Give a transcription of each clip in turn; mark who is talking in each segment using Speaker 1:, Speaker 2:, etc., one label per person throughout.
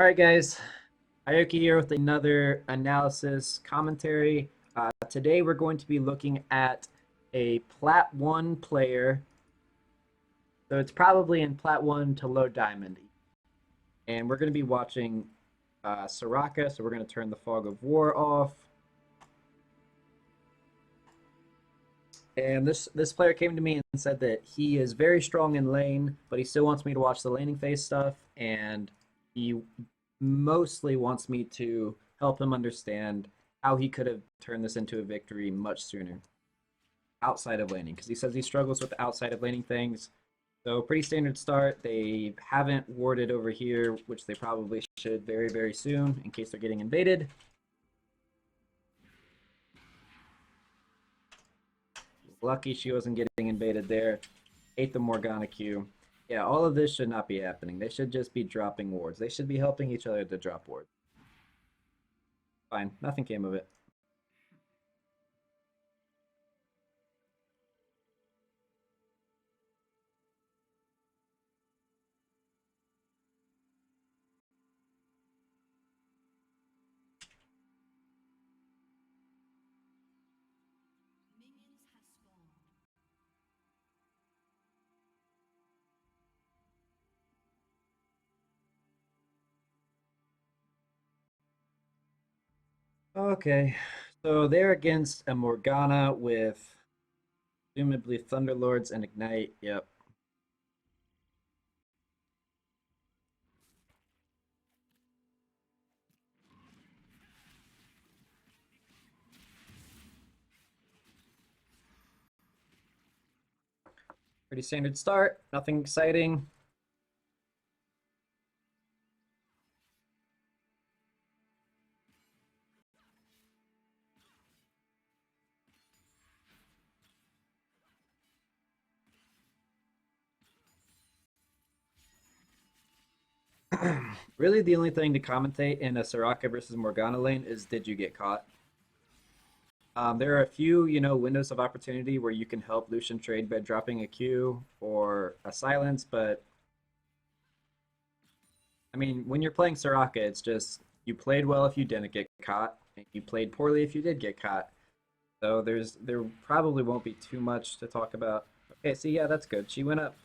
Speaker 1: All right, guys. Ioki here with another analysis commentary. Today we're going to be looking at a Plat 1 player. So it's probably in Plat 1 to low diamond. And we're going to be watching Soraka. So we're going to turn the Fog of War off. And this player came to me and said that he is very strong in lane, but he still wants me to watch the laning phase stuff. And he mostly wants me to help him understand how he could have turned this into a victory much sooner outside of laning, because he says he struggles with the outside of laning things. So pretty standard start. They haven't warded over here, which they probably should very, very soon in case they're getting invaded. Lucky she wasn't getting invaded there. Ate the Morgana Q. Yeah, all of this should not be happening. They should just be dropping wards. They should be helping each other to drop wards. Fine, nothing came of it. Okay, so they're against a Morgana with presumably Thunderlords and Ignite. Yep. Pretty standard start. Nothing exciting. Really, the only thing to commentate in a Soraka versus Morgana lane is did you get caught? There are a few, windows of opportunity where you can help Lucian trade by dropping a Q or a silence, but I mean, when you're playing Soraka, it's just you played well if you didn't get caught, and you played poorly if you did get caught. So there probably won't be too much to talk about. Okay, see, yeah, that's good. She went up.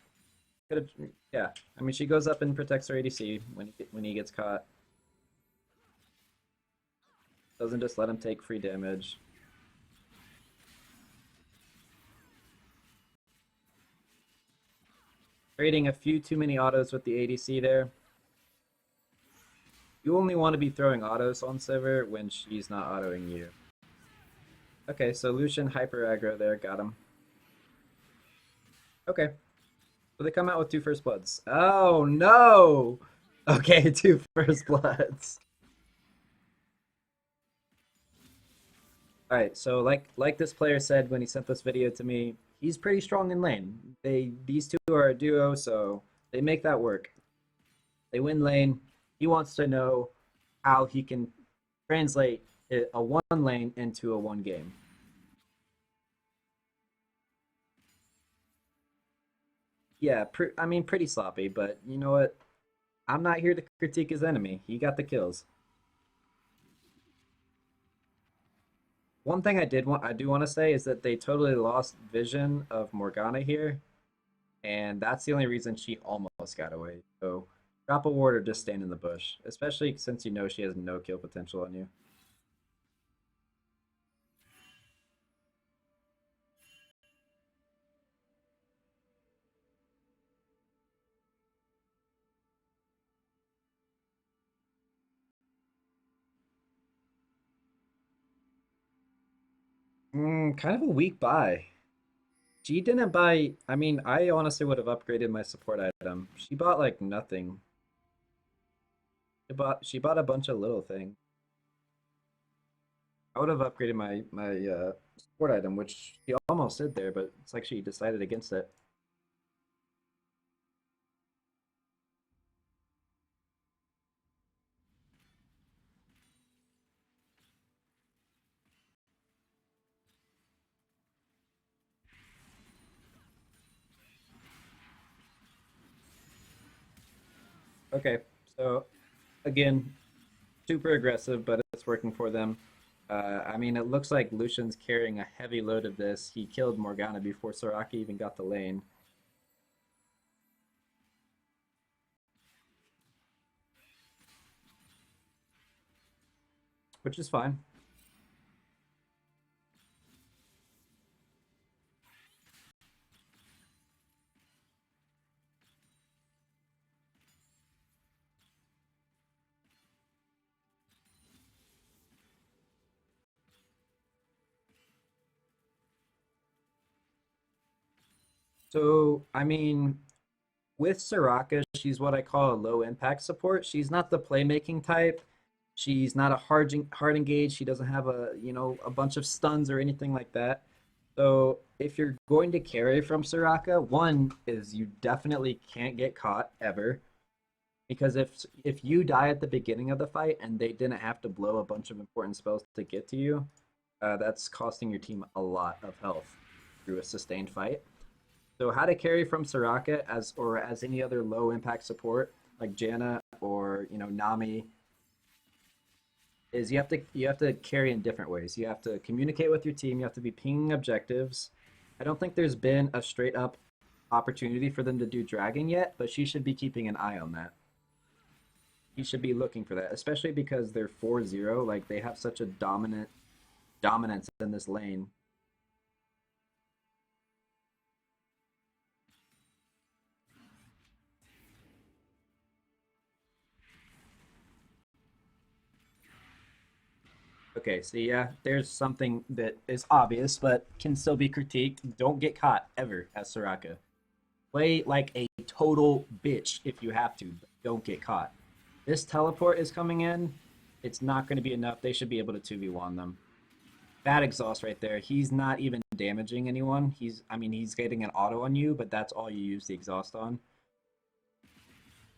Speaker 1: Could have, yeah. I mean, she goes up and protects her ADC when he gets caught. Doesn't just let him take free damage. Trading a few too many autos with the ADC there. You only want to be throwing autos on Sivir when she's not autoing you. Okay, so Lucian hyper aggro there, got him. Okay, so they come out with two first bloods. Oh no! Okay, two first bloods. All right, so like this player said when he sent this video to me, he's pretty strong in lane. These two are a duo, so they make that work. They win lane. He wants to know how he can translate a one lane into a one game. Yeah, I mean pretty sloppy, but you know what? I'm not here to critique his enemy. He got the kills. One thing I do want to say is that they totally lost vision of Morgana here, and that's the only reason she almost got away. So drop a ward or just stand in the bush, especially since you know she has no kill potential on you. Kind of a weak buy. She didn't buy. I mean, I honestly would have upgraded my support item. She bought like nothing. She bought a bunch of little things. I would have upgraded my support item, which she almost did there, but it's like she decided against it. Okay, so Again, super aggressive, but it's working for them. I mean, it looks like Lucian's carrying a heavy load of this. He killed Morgana before Soraka even got the lane, which is fine. So, I mean, with Soraka, she's what I call a low impact support. She's not the playmaking type. She's not a hard engage. She doesn't have a bunch of stuns or anything like that. So if you're going to carry from Soraka, one is you definitely can't get caught ever because if you die at the beginning of the fight and they didn't have to blow a bunch of important spells to get to you, that's costing your team a lot of health through a sustained fight. So how to carry from Soraka as any other low impact support like Janna or Nami is you have to carry in different ways. You have to communicate with your team. You have to be pinging objectives. I don't think there's been a straight up opportunity for them to do dragon yet, but she should be keeping an eye on that. He should be looking for that, especially because they're 4-0. Like they have such a dominance in this lane. Okay, so yeah, there's something that is obvious but can still be critiqued. Don't get caught ever as Soraka. Play like a total bitch if you have to, but don't get caught. This teleport is coming in. It's not going to be enough. They should be able to 2v1 them. Bad exhaust right there. He's not even damaging anyone. I mean, he's getting an auto on you, but that's all you use the exhaust on.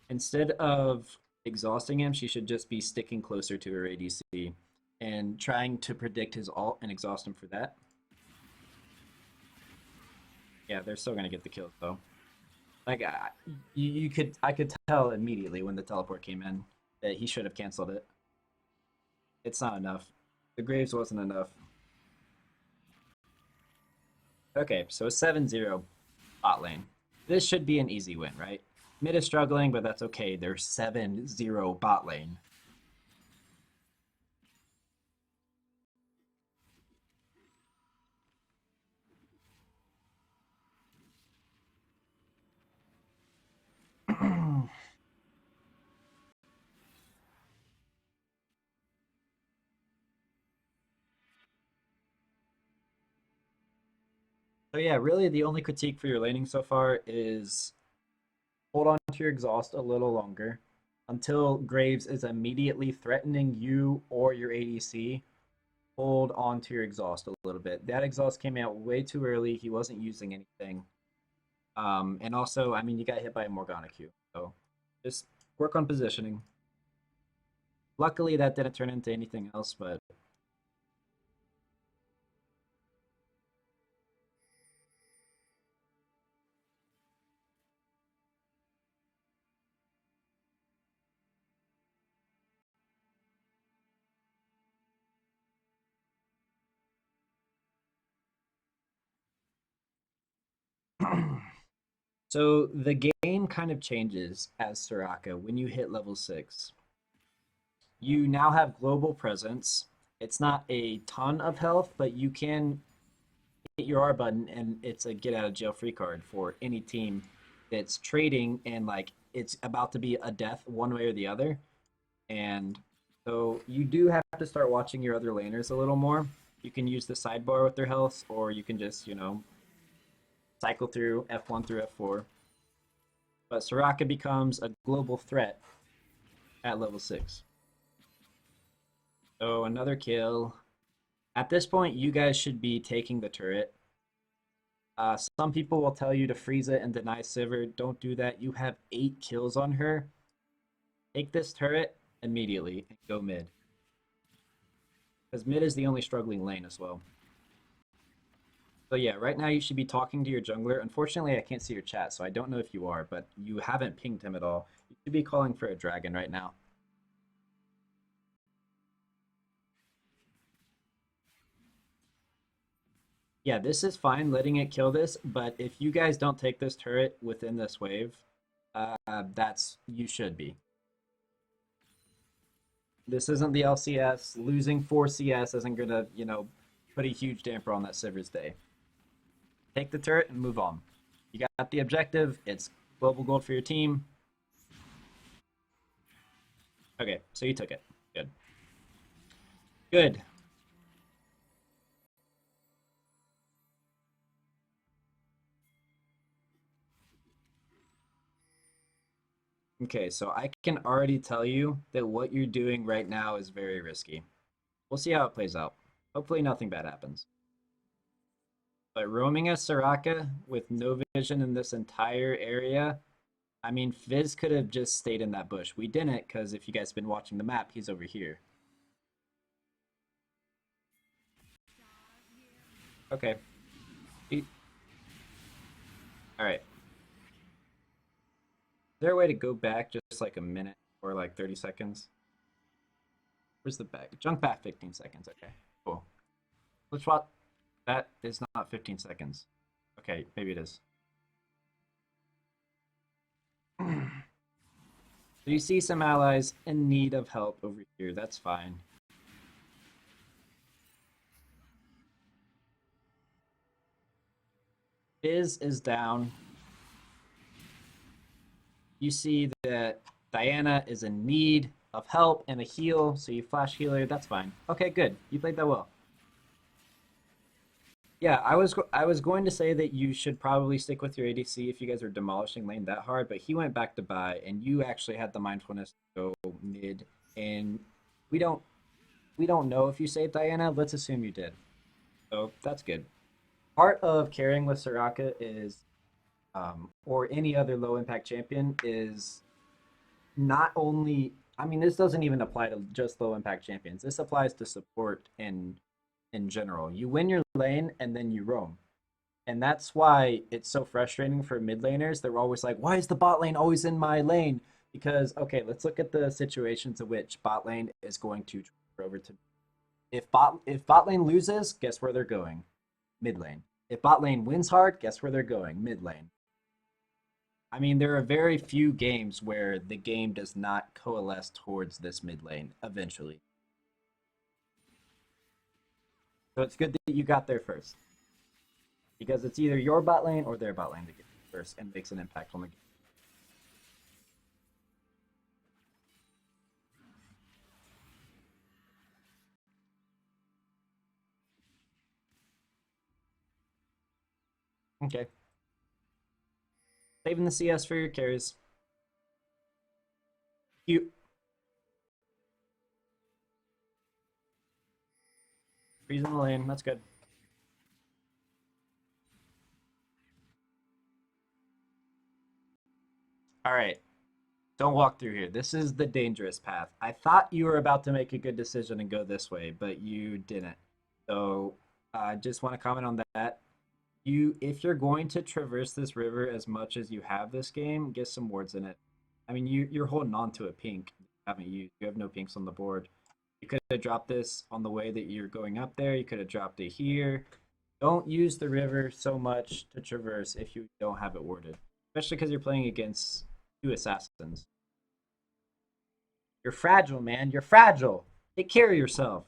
Speaker 1: Instead of exhausting him, she should just be sticking closer to her ADC and trying to predict his ult and exhaust him for that. Yeah, they're still going to get the kills though. Like I could tell immediately when the teleport came in that he should have canceled it. It's not enough. The Graves wasn't enough. Okay, so a 7-0 bot lane. This should be an easy win, right? Mid is struggling, but that's okay. They're 7-0 bot lane. So yeah, really the only critique for your laning so far is hold on to your exhaust a little longer until Graves is immediately threatening you or your ADC. Hold on to your exhaust a little bit. That exhaust came out way too early. He wasn't using anything. And also, I mean, you got hit by a Morgana Q. So just work on positioning. Luckily, that didn't turn into anything else, but so the game kind of changes as Soraka when you hit level 6. You now have global presence. It's not a ton of health, but you can hit your R button and it's a get out of jail free card for any team that's trading and like it's about to be a death one way or the other. And so you do have to start watching your other laners a little more. You can use the sidebar with their health, or you can just, cycle through F1 through F4. But Soraka becomes a global threat at level 6. So another kill. At this point, you guys should be taking the turret. Some people will tell you to freeze it and deny Sivir. Don't do that. You have 8 kills on her. Take this turret immediately and go mid. Because mid is the only struggling lane as well. So yeah, right now you should be talking to your jungler. Unfortunately, I can't see your chat, so I don't know if you are, but you haven't pinged him at all. You should be calling for a dragon right now. Yeah, this is fine letting it kill this, but if you guys don't take this turret within this wave, that's you should be. This isn't the LCS. Losing 4 CS isn't gonna, put a huge damper on that Sivir's day. Take the turret and move on. You got the objective. It's global gold for your team. Okay, so you took it. Good. Good. Okay, so I can already tell you that what you're doing right now is very risky. We'll see how it plays out. Hopefully nothing bad happens. But roaming as Soraka with no vision in this entire area, I mean, Fizz could have just stayed in that bush. We didn't, because if you guys have been watching the map, he's over here. Okay. All right. Is there a way to go back just like a minute or like 30 seconds? Where's the back? Jump back 15 seconds. Okay, cool. Let's watch. That is not 15 seconds. Okay, maybe it is. So you see some allies in need of help over here. That's fine. Fizz is down. You see that Diana is in need of help and a heal, so you flash healer. That's fine. Okay, good. You played that well. Yeah, I was going to say that you should probably stick with your ADC if you guys are demolishing lane that hard, but he went back to buy, and you actually had the mindfulness to go mid, and we don't we don't know if you saved Diana. Let's assume you did, so that's good. Part of carrying with Soraka is, or any other low impact champion, is not only. I mean, this doesn't even apply to just low impact champions. This applies to support in general. You win your lane and then you roam. And that's why it's so frustrating for mid laners. They're always like, why is the bot lane always in my lane? Because, okay, let's look at the situations in which bot lane is going to transfer over to. If bot lane loses, guess where they're going? Mid lane. If bot lane wins hard, guess where they're going? Mid lane. I mean, there are very few games where the game does not coalesce towards this mid lane eventually. So it's good that you got there first, because it's either your bot lane or their bot lane that gets first and makes an impact on the game. Okay. Saving the CS for your carries. You freezing the lane. That's good. All right. Don't walk through here. This is the dangerous path. I thought you were about to make a good decision and go this way, but you didn't. So I just want to comment on that. If you're going to traverse this river as much as you have this game, get some wards in it. I mean, you're holding on to a pink you haven't used. You have no pinks on the board. You could have dropped this on the way that you're going up there. You could have dropped it here. Don't use the river so much to traverse if you don't have it warded, especially because you're playing against two assassins. You're fragile, man. You're fragile. Take care of yourself.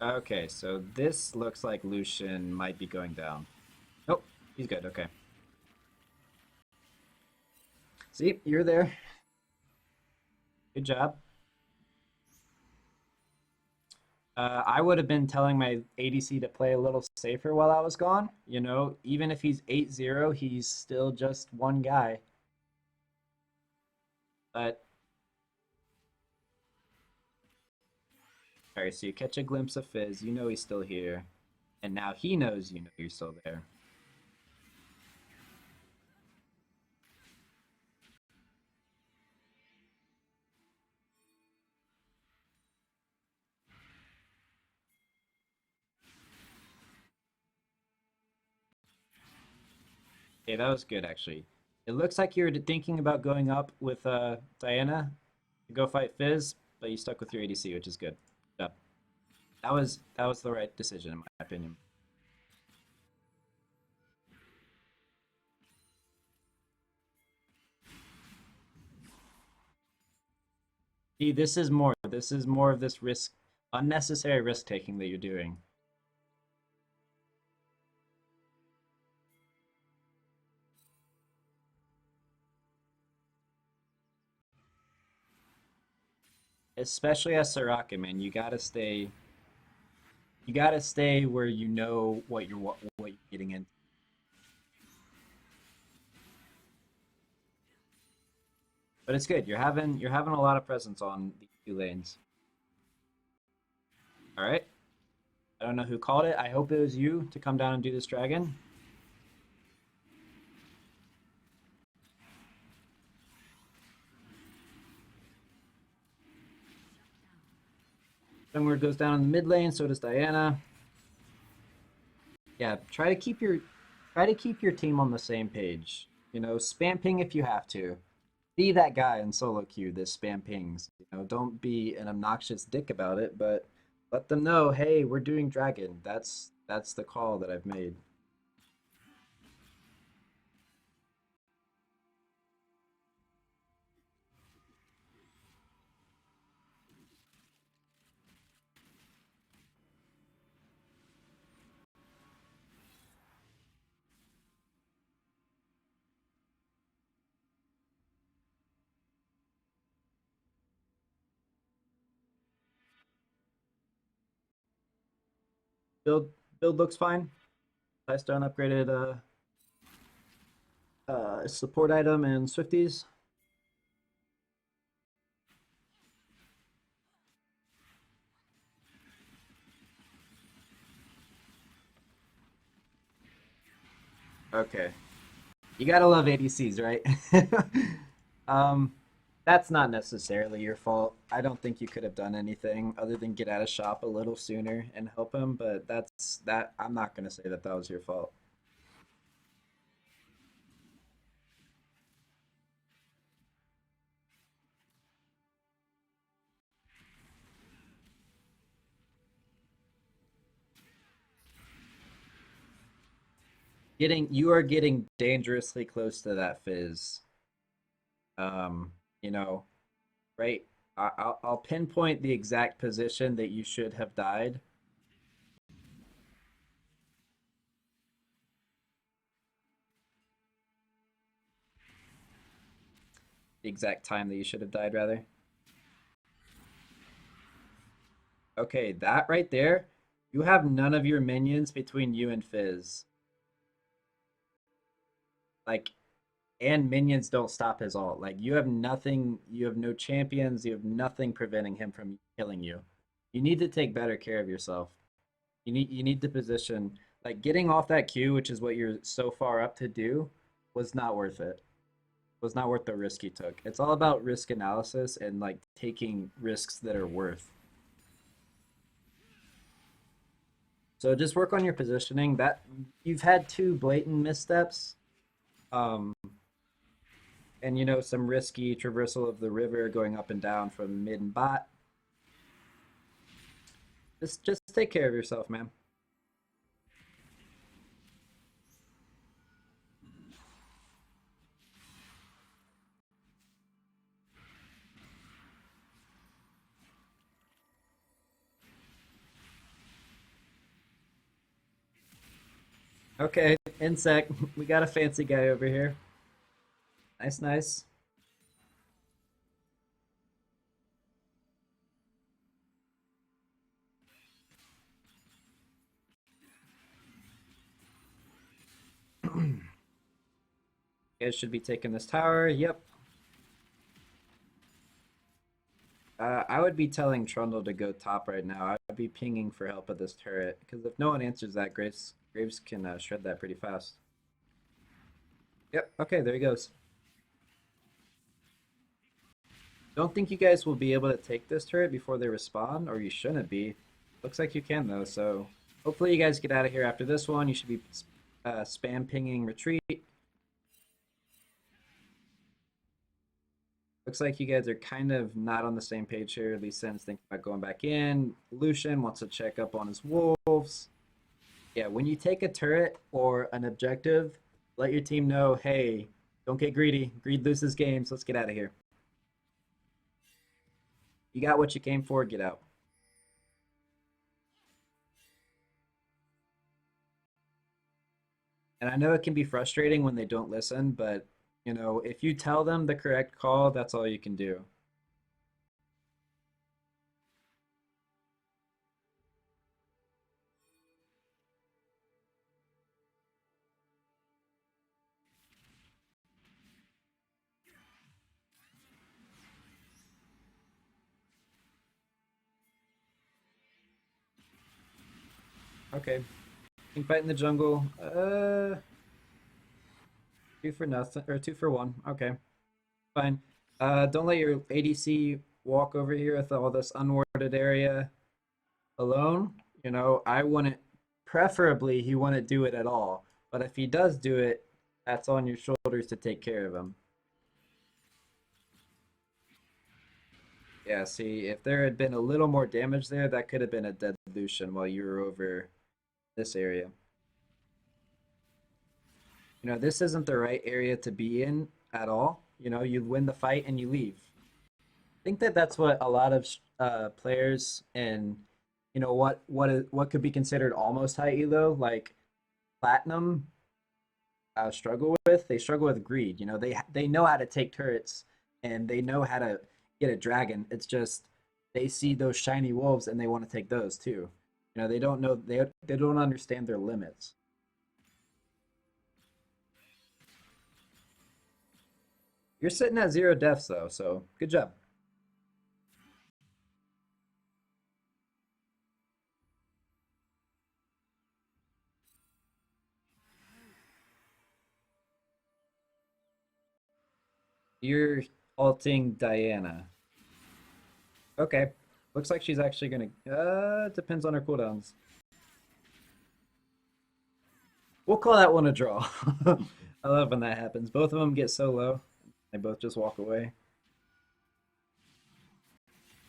Speaker 1: Okay, so this looks like Lucian might be going down. Nope, he's good. Okay. See, you're there. Good job. I would have been telling my ADC to play a little safer while I was gone. Even if he's 8-0, he's still just one guy. But, alright, so you catch a glimpse of Fizz. You know he's still here. And now he knows you know you're still there. Okay, that was good, actually. It looks like you're thinking about going up with Diana to go fight Fizz, but you stuck with your ADC, which is good. Yep. That was the right decision in my opinion. See, this is more of this risk, unnecessary risk taking that you're doing. Especially as Soraka, man, you gotta stay where you know what you're getting into. But it's good. You're having a lot of presence on the two lanes. All right. I don't know who called it. I hope it was you to come down and do this dragon. Somewhere goes down in the mid lane. So does Diana. Yeah. Try to keep your team on the same page. Spam ping if you have to. Be that guy in solo queue that spam pings. Don't be an obnoxious dick about it, but let them know, hey, we're doing dragon. That's the call that I've made. Build build looks fine. Stone upgraded support item and Swifties. Okay. You gotta love ADCs, right? um, that's not necessarily your fault. I don't think you could have done anything other than get out of shop a little sooner and help him, but I'm not gonna say that was your fault. You are getting dangerously close to that Fizz. Um, you know, right? I'll pinpoint the exact position that you should have died. The exact time that you should have died, rather. Okay, that right there, you have none of your minions between you and Fizz. Like, and minions don't stop his ult. Like, you have nothing, you have no champions, you have nothing preventing him from killing you. You need to take better care of yourself. You need to position, like getting off that queue, which is what you're so far up to do, was not worth it. Was not worth the risk you took. It's all about risk analysis and like taking risks that are worth. So just work on your positioning. That you've had two blatant missteps, um, and some risky traversal of the river going up and down from mid and bot. Just take care of yourself, man. Okay, insect. We got a fancy guy over here. Nice, nice. You guys should be taking this tower. Yep. I would be telling Trundle to go top right now. I'd be pinging for help at this turret because if no one answers that, Graves can shred that pretty fast. Yep. Okay, there he goes. Don't think you guys will be able to take this turret before they respawn, or you shouldn't be. Looks like you can though, so hopefully you guys get out of here after this one. You should be spam pinging retreat. Looks like you guys are kind of not on the same page here. Lee Sin's thinking about going back in. Lucian wants to check up on his wolves. Yeah, when you take a turret or an objective, let your team know, hey, don't get greedy. Greed loses games. Let's get out of here. You got what you came for, get out. And I know it can be frustrating when they don't listen, but if you tell them the correct call, that's all you can do. Okay. King fight in the jungle. Two for nothing or two for one. Okay. Fine. Don't let your ADC walk over here with all this unwarded area alone. I wouldn't, preferably, he wouldn't do it at all. But if he does do it, that's on your shoulders to take care of him. Yeah, see, if there had been a little more damage there, that could have been a dead Lucian while you were over this area. This isn't the right area to be in at all. You win the fight and you leave. I think that that's what a lot of players and what could be considered almost high elo like platinum struggle with. They struggle with greed. They know how to take turrets and they know how to get a dragon. It's just they see those shiny wolves and they want to take those too. They don't know they don't understand their limits. You're sitting at 0 deaths though, so good job. You're alting Diana. Okay. Looks like she's actually gonna depends on her cooldowns. We'll call that one a draw. I love when that happens. Both of them get so low. They both just walk away.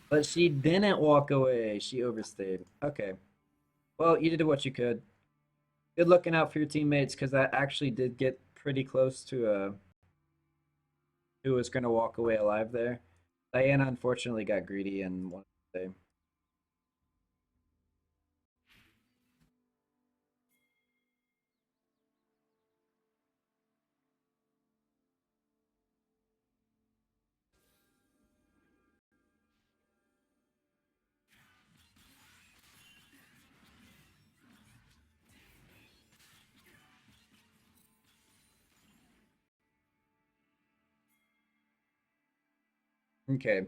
Speaker 1: But she didn't walk away. She overstayed. Okay. Well, you did what you could. Good looking out for your teammates because that actually did get pretty close to who was going to walk away alive there. Diana unfortunately got greedy and wanted to stay. Okay.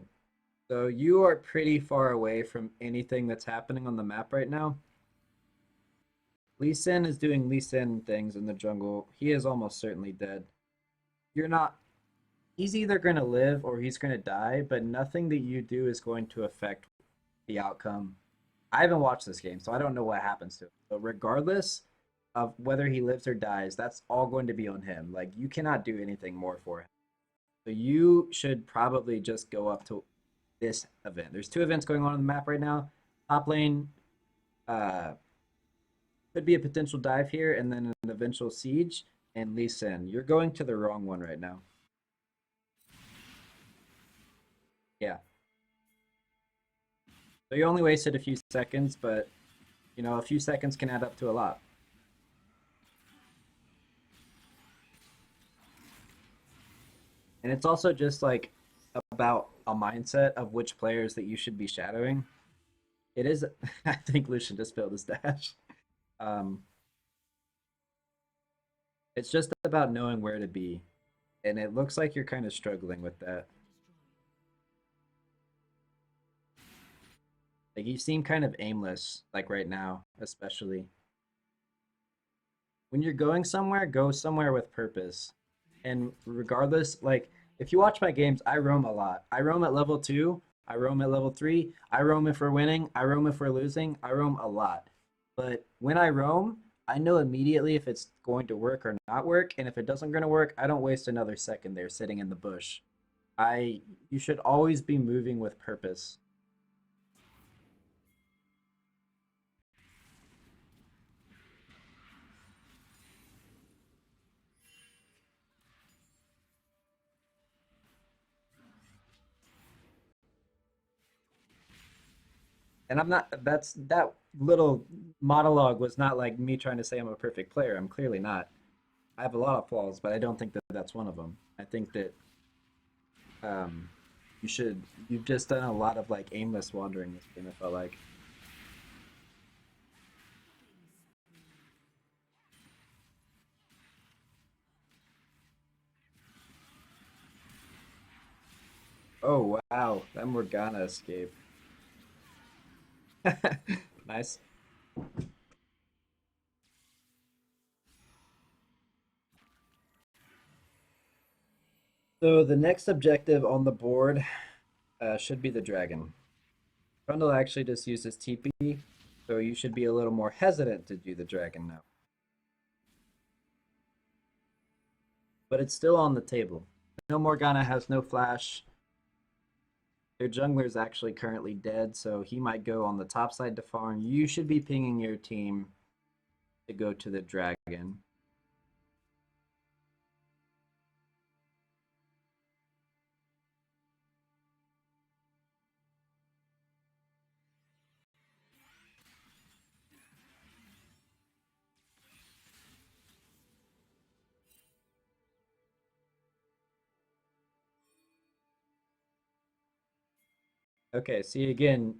Speaker 1: So you are pretty far away from anything that's happening on the map right now. Lee Sin is doing Lee Sin things in the jungle. He is almost certainly dead. You're not. He's either going to live or he's going to die, but nothing that you do is going to affect the outcome. I haven't watched this game, so I don't know what happens to him. But regardless of whether he lives or dies, that's all going to be on him. Like, you cannot do anything more for him. So you should probably just go up to this event. There's two events going on the map right now. Top lane uh, could be a potential dive here, and then an eventual siege. And Lee Sin, you're going to the wrong one right now. Yeah. So you only wasted a few seconds, but a few seconds can add up to a lot. And it's also just like about a mindset of which players that you should be shadowing. It is, I think Lucian just failed his dash. Um, it's just about knowing where to be. And it looks like you're kind of struggling with that. Like you seem kind of aimless, like right now, especially. When you're going somewhere, go somewhere with purpose. And regardless, like if you watch my games, I roam a lot. I roam at level 2, I roam at level 3, I roam if we're winning, I roam if we're losing, I roam a lot. But when I roam, I know immediately if it's going to work or not work, and if it doesn't going to work, I don't waste another second there sitting in the bush. I You should always be moving with purpose. And I'm not, that little monologue was not like me trying to say I'm a perfect player. I'm clearly not. I have a lot of flaws, but I don't think that that's one of them. I think that um, you've just done a lot of like aimless wandering this game, I felt like. Oh, wow. That Morgana escape. Nice. So the next objective on the board should be the dragon. Trundle actually just uses TP, so you should be a little more hesitant to do the dragon now. But it's still on the table. No Morgana has no flash. Their jungler is actually currently dead, so he might go on the top side to farm. You should be pinging your team to go to the dragon. Okay, see again,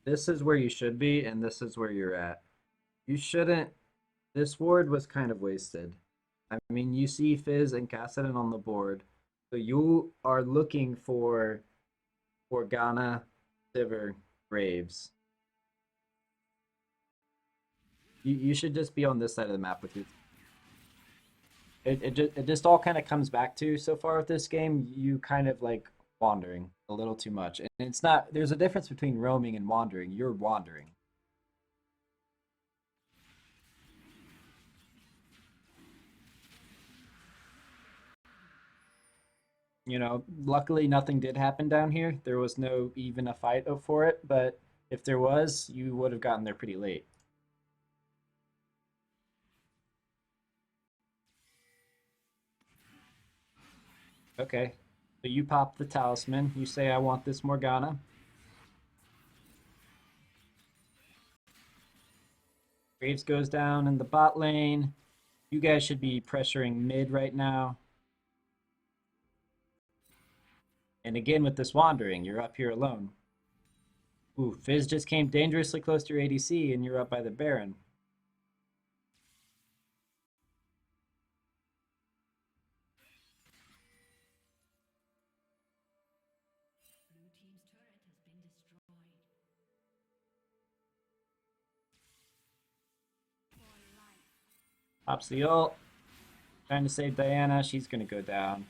Speaker 1: this is where you should be, and this is where you're at. You shouldn't. This ward was kind of wasted. I mean, you see Fizz and Kassadin on the board, so you are looking for Ghana, Sivir, Graves. You should just be on this side of the map with your. It just all kind of comes back to so far with this game, you kind of like wandering a little too much. And it's not, there's a difference between roaming and wandering. You're wandering. Luckily nothing did happen down here. There was no even a fight for it, but if there was, you would have gotten there pretty late. Okay. So you pop the talisman. You say, I want this Morgana. Graves goes down in the bot lane. You guys should be pressuring mid right now. And again, with this wandering, you're up here alone. Ooh, Fizz just came dangerously close to your ADC, and you're up by the Baron. Pops the ult. Trying to save Diana. She's going to go down.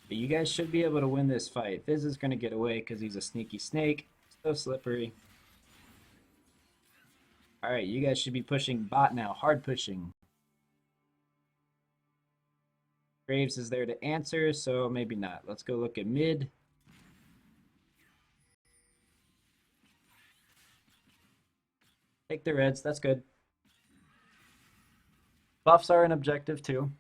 Speaker 1: But you guys should be able to win this fight. Fizz is going to get away because he's a sneaky snake. So slippery. Alright, you guys should be pushing bot now. Hard pushing. Graves is there to answer, so maybe not. Let's go look at mid. Take the reds. That's good. Buffs are an objective too.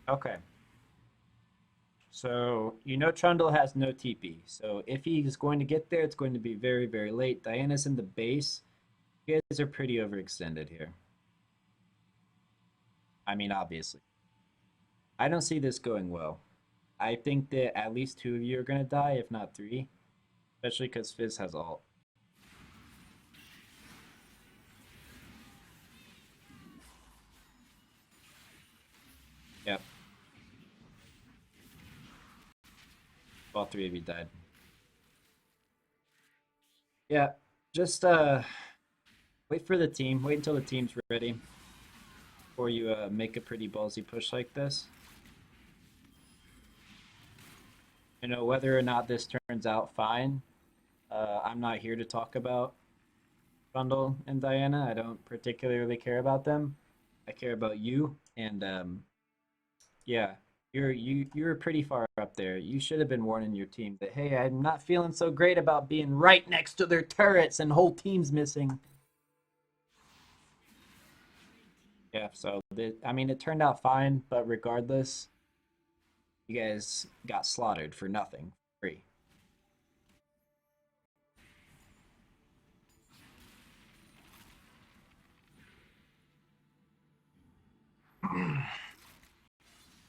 Speaker 1: Okay. So, Trundle has no TP. So, if he's going to get there, it's going to be very, very late. Diana's in the base. You guys are pretty overextended here. I mean, obviously. I don't see this going well. I think that at least two of you are going to die, if not three. Especially because Fizz has ult. Yep. All three of you died. Yeah. Just wait for the team. Wait until the team's ready before you make a pretty ballsy push like this. Whether or not this turns out fine, I'm not here to talk about Trundle and Diana. I don't particularly care about them. I care about you, and yeah, you're pretty far up there. You should have been warning your team that hey, I'm not feeling so great about being right next to their turrets and whole teams missing. Yeah, so I mean, it turned out fine, but regardless, you guys got slaughtered for nothing, free.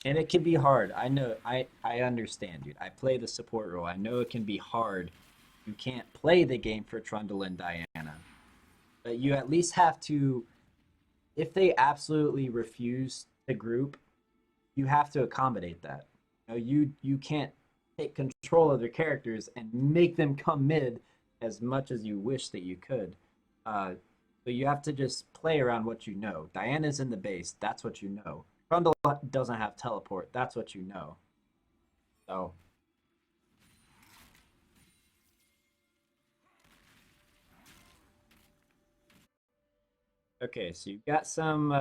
Speaker 1: And it can be hard. I know. I understand, dude. I play the support role. I know it can be hard. You can't play the game for Trundle and Diana, but you at least have to. If they absolutely refuse to group, you have to accommodate that. You can't take control of their characters and make them come mid as much as you wish that you could. Uh, so you have to just play around what you know. Diana's in the base. That's what you know. Trundle doesn't have teleport. That's what you know. So okay, so you've got some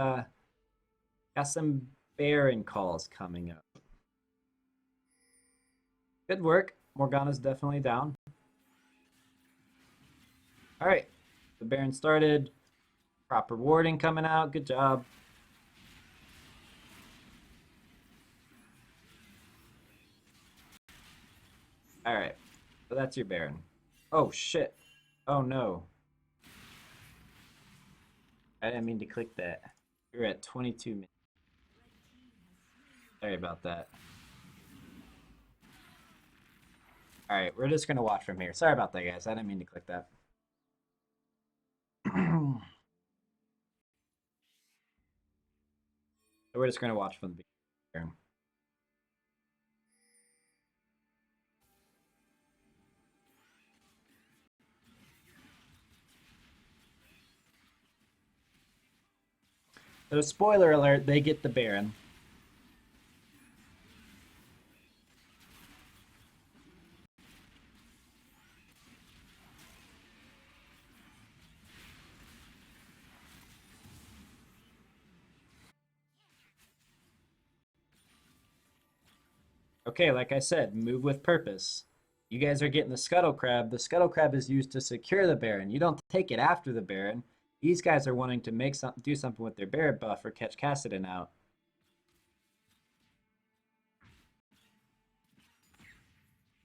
Speaker 1: Baron calls coming up. Good work. Morgana's definitely down. All right, the Baron started. Proper warding coming out. Good job. All right, so that's your Baron. Oh shit. Oh no. I didn't mean to click that. You're at 22 minutes. Sorry about that. All right, we're just gonna watch from here. Sorry about that, guys. I didn't mean to click that. So we're just gonna watch from the beginning. So spoiler alert, they get the Baron. Okay, like I said, move with purpose. You guys are getting the Scuttle Crab. The Scuttle Crab is used to secure the Baron. You don't take it after the Baron. These guys are wanting to do something with their Baron buff or catch Cassidon out.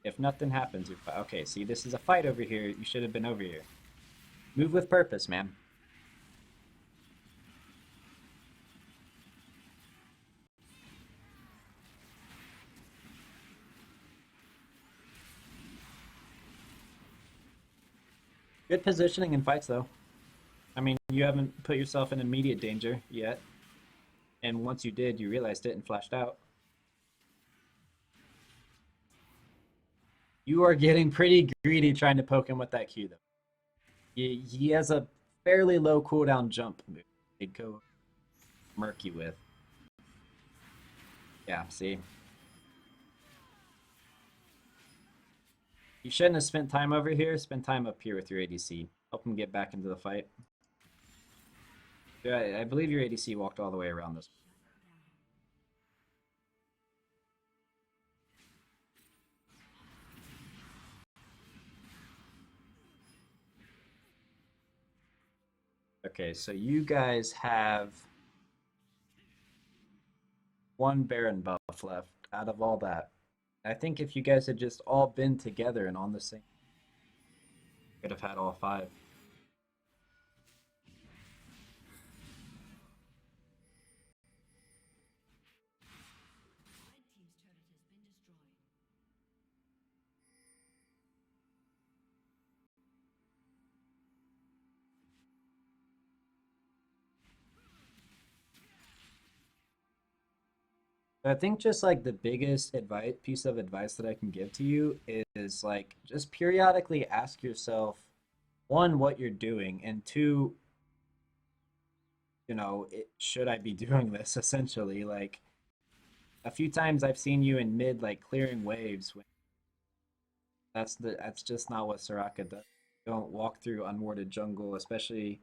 Speaker 1: If nothing happens, you're fine. Okay, see, this is a fight over here. You should have been over here. Move with purpose, man. Good positioning in fights, though. I mean, you haven't put yourself in immediate danger yet. And once you did, you realized it and flashed out. You are getting pretty greedy trying to poke him with that Q, though. He has a fairly low cooldown jump move. They'd go murky with. Yeah, see? You shouldn't have spent time over here. Spend time up here with your ADC. Help him get back into the fight. Yeah, I believe your ADC walked all the way around this. Okay, so you guys have one Baron buff left out of all that. I think if you guys had just all been together and on the same, you could have had all five. I think just like the biggest advice piece of advice that I can give to you is like just periodically ask yourself one what you're doing and two should I be doing this essentially like a few times I've seen you in mid like clearing waves That's just not what Soraka does. Don't walk through unwarded jungle, especially.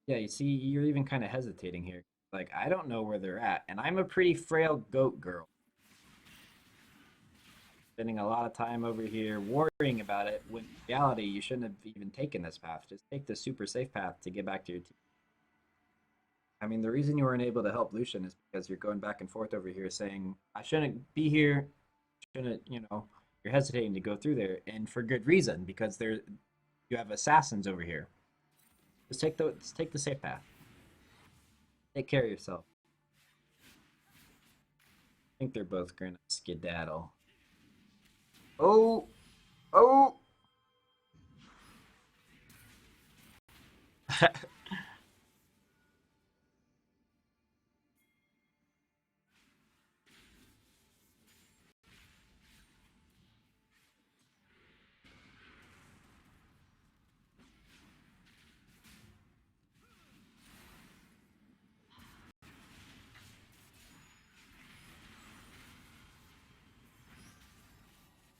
Speaker 1: Yeah, you see, you're even kind of hesitating here. Like, I don't know where they're at, and I'm a pretty frail goat girl, spending a lot of time over here worrying about it. When in reality, you shouldn't have even taken this path. Just take the super safe path to get back to your team. I mean, the reason you weren't able to help Lucian is because you're going back and forth over here saying, I shouldn't be here, shouldn't, you're hesitating to go through there, and for good reason, because you have assassins over here. Just take the safe path. Take care of yourself. I think they're both gonna skedaddle. Oh, oh.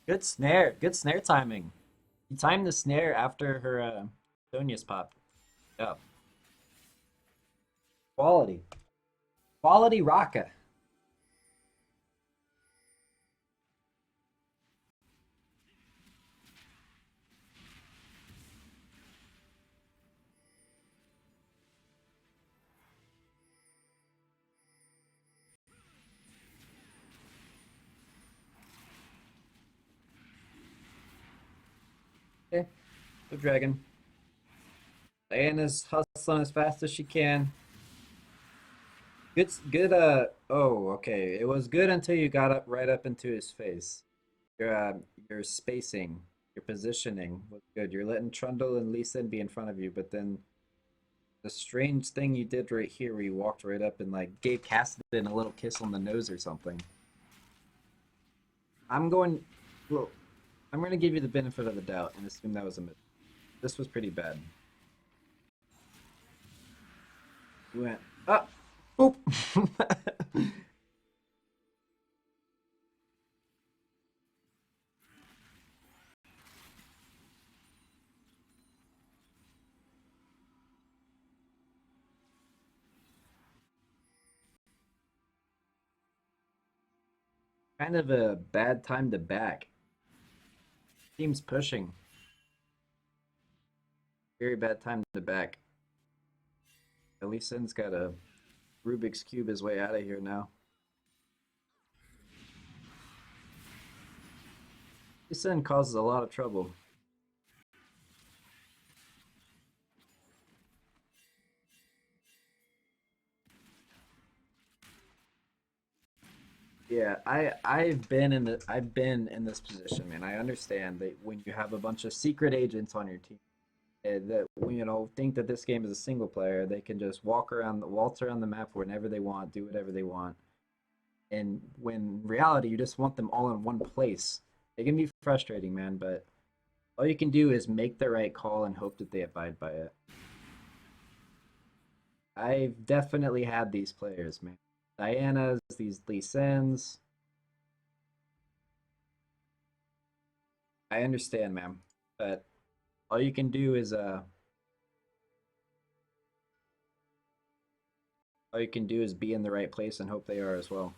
Speaker 1: Good snare. Good snare timing. You timed the snare after her Sonia's pop. Yeah. Quality. Quality Raka. Okay. The dragon. Diana's hustling as fast as she can. Good. Oh, okay. It was good until you got up right up into his face. Your spacing, your positioning was good. You're letting Trundle and Lee Sin be in front of you, but then the strange thing you did right here, where you walked right up and like gave Cassidy a little kiss on the nose or something. I'm going. Well, I'm going to give you the benefit of the doubt and assume that was a miss. This was pretty bad. You went up. Boop. Kind of a bad time to back. Team's pushing. Very bad time to back. Elisen's got a Rubik's Cube his way out of here now. Elisen causes a lot of trouble. Yeah, I've been in this position, man. I understand that when you have a bunch of secret agents on your team that think that this game is a single player, they can just waltz around the map whenever they want, do whatever they want. And when in reality you just want them all in one place. It can be frustrating, man, but all you can do is make the right call and hope that they abide by it. I've definitely had these players, man. Diana's, these Lee Sins. I understand, ma'am, but all you can do is all you can do is be in the right place and hope they are as well.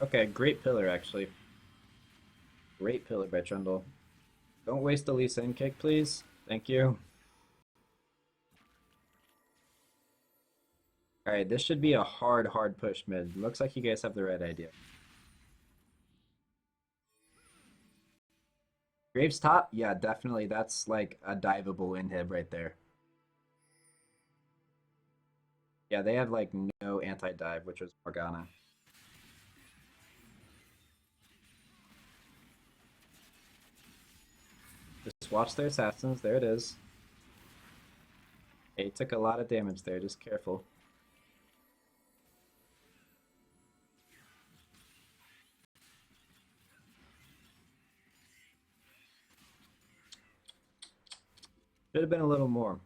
Speaker 1: Okay, great pillar actually. Great pillar by Trundle. Don't waste the Lee Sin kick, please. Thank you. All right, this should be a hard push mid. Looks like you guys have the right idea. Graves top? Yeah, definitely. That's like a diveable inhib right there. Yeah, they have like no anti-dive, which was Morgana. Just watch their assassins. There it is. Hey, took a lot of damage there. Just careful. Should have been a little more.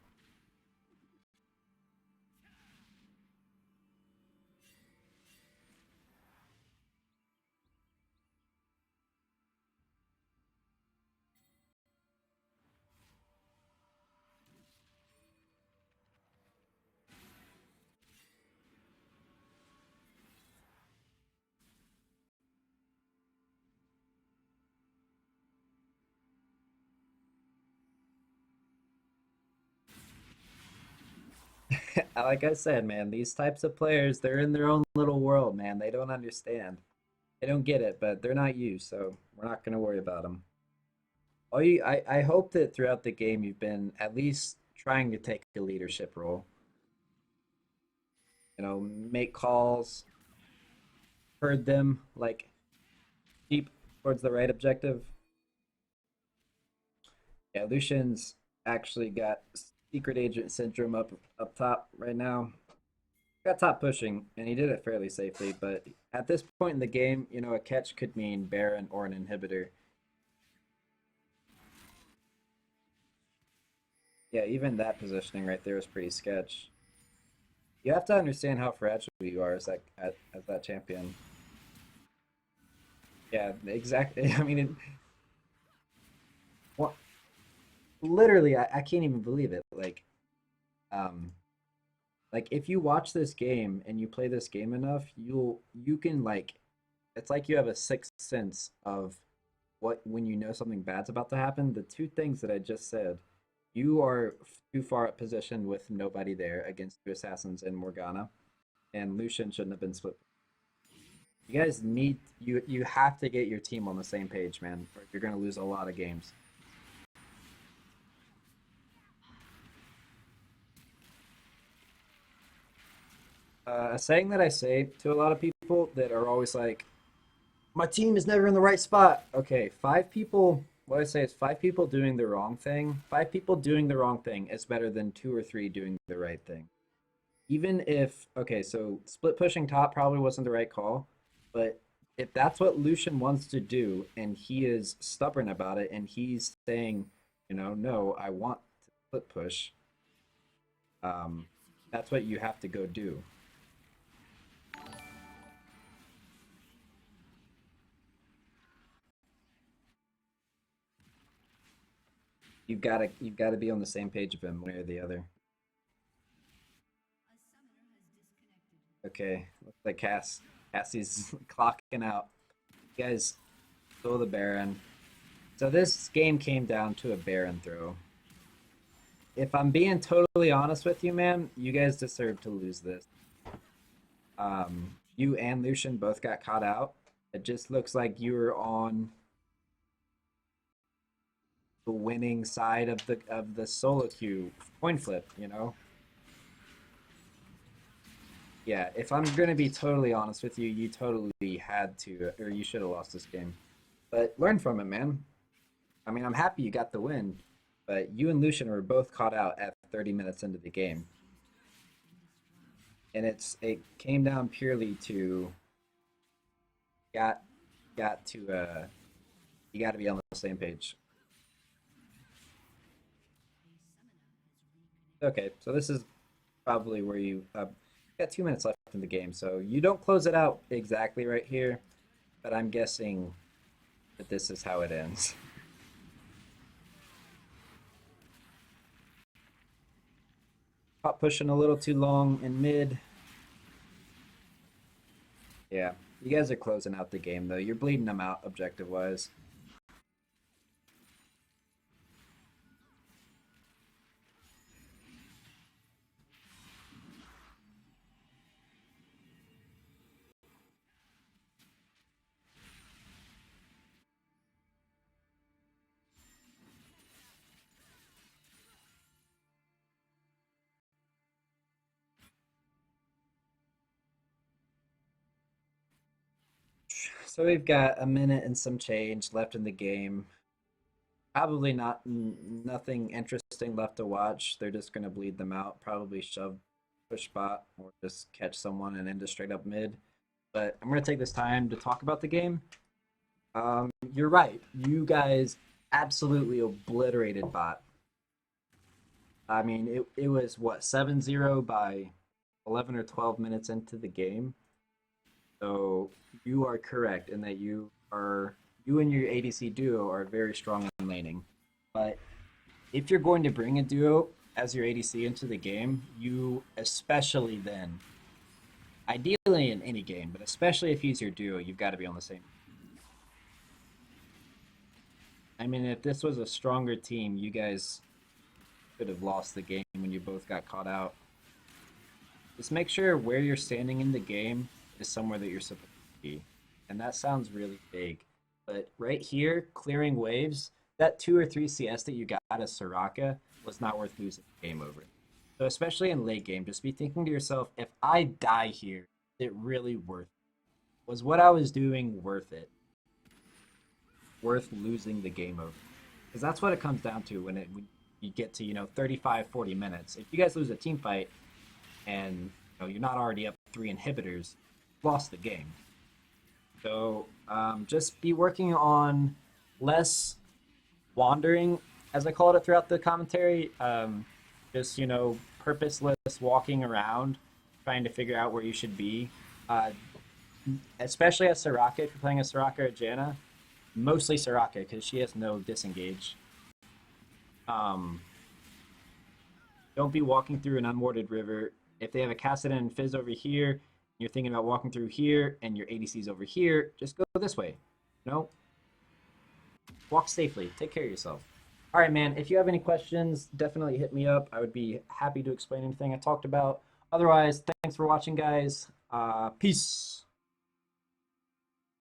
Speaker 1: Like I said, man, these types of players, they're in their own little world, man. They don't understand. They don't get it, but they're not you, so we're not going to worry about them. I hope that throughout the game you've been at least trying to take a leadership role. You know, make calls, herd them like deep towards the right objective. Yeah, Lucian's actually got secret agent syndrome up top right now. Got top pushing, and he did it fairly safely. But at this point in the game, you know, a catch could mean Baron or an inhibitor. Yeah, even that positioning right there is pretty sketch. You have to understand how fragile you are as that champion. Yeah, exactly. I mean, well, literally, I can't even believe it. Um, like if you watch this game and you play this game enough, you can like, it's like you have a sixth sense of what when you know something bad's about to happen. The two things that I just said, you are too far up position with nobody there against two assassins and Morgana, and Lucian shouldn't have been split. You guys need you have to get your team on the same page, man, or you're gonna lose a lot of games. A saying that I say to a lot of people that are always like, "My team is never in the right spot." Okay, five people. What I say is five people doing the wrong thing. Five people doing the wrong thing is better than two or three doing the right thing. Even if okay, so split pushing top probably wasn't the right call, but if that's what Lucian wants to do and he is stubborn about it and he's saying, you know, no, I want to split push, um, that's what you have to go do. You've got to be on the same page of him, one way or the other. Okay, looks like Cassie's clocking out. You guys throw the Baron. So this game came down to a Baron throw. If I'm being totally honest with you, man, you guys deserve to lose this. You and Lucian both got caught out. It just looks like you were on the winning side of the solo queue coin flip. You know, yeah. If I'm gonna be totally honest with you, you totally had to, or you should have lost this game. But learn from it, man. I mean, I'm happy you got the win, but you and Lucian were both caught out at 30 minutes into the game, and it came down purely to got got to you got to be on the same page. Okay, so this is probably where you got 2 minutes left in the game, so you don't close it out exactly right here, but I'm guessing that this is how it ends. Pop pushing a little too long in mid. Yeah, you guys are closing out the game though. You're bleeding them out objective wise. So we've got a minute and some change left in the game. Probably nothing interesting left to watch. They're just gonna bleed them out. Probably shove push spot or just catch someone and end it straight up mid. But I'm gonna take this time to talk about the game. You're right. You guys absolutely obliterated bot. I mean, it was what, 7-0 by 11 or 12 minutes into the game. So you are correct in that you and your ADC duo are very strong in laning. But if you're going to bring a duo as your ADC into the game, you especially then, ideally in any game, but especially if he's your duo, you've got to be on the same. I mean, if this was a stronger team, you guys could have lost the game when you both got caught out. Just make sure where you're standing in the game is somewhere that you're supposed to be. And that sounds really vague. But right here, clearing waves, that 2 or 3 CS that you got as Soraka was not worth losing the game over. So especially in late game, just be thinking to yourself, if I die here, is it really worth it? Was what I was doing worth it? Worth losing the game over? Because that's what it comes down to when you get to, 35, 40 minutes. If you guys lose a team fight, and you're not already up 3 inhibitors, lost the game. So just be working on less wandering, as I called it throughout the commentary. Just purposeless walking around, trying to figure out where you should be. Uh, Especially as Soraka, if you're playing a Soraka or Janna, mostly Soraka because she has no disengage. Um, don't be walking through an unwarded river. If they have a Kassadin and Fizz over here, you're thinking about walking through here, and your ADC's over here, just go this way. Walk safely. Take care of yourself. All right, man. If you have any questions, definitely hit me up. I would be happy to explain anything I talked about. Otherwise, thanks for watching, guys. Peace.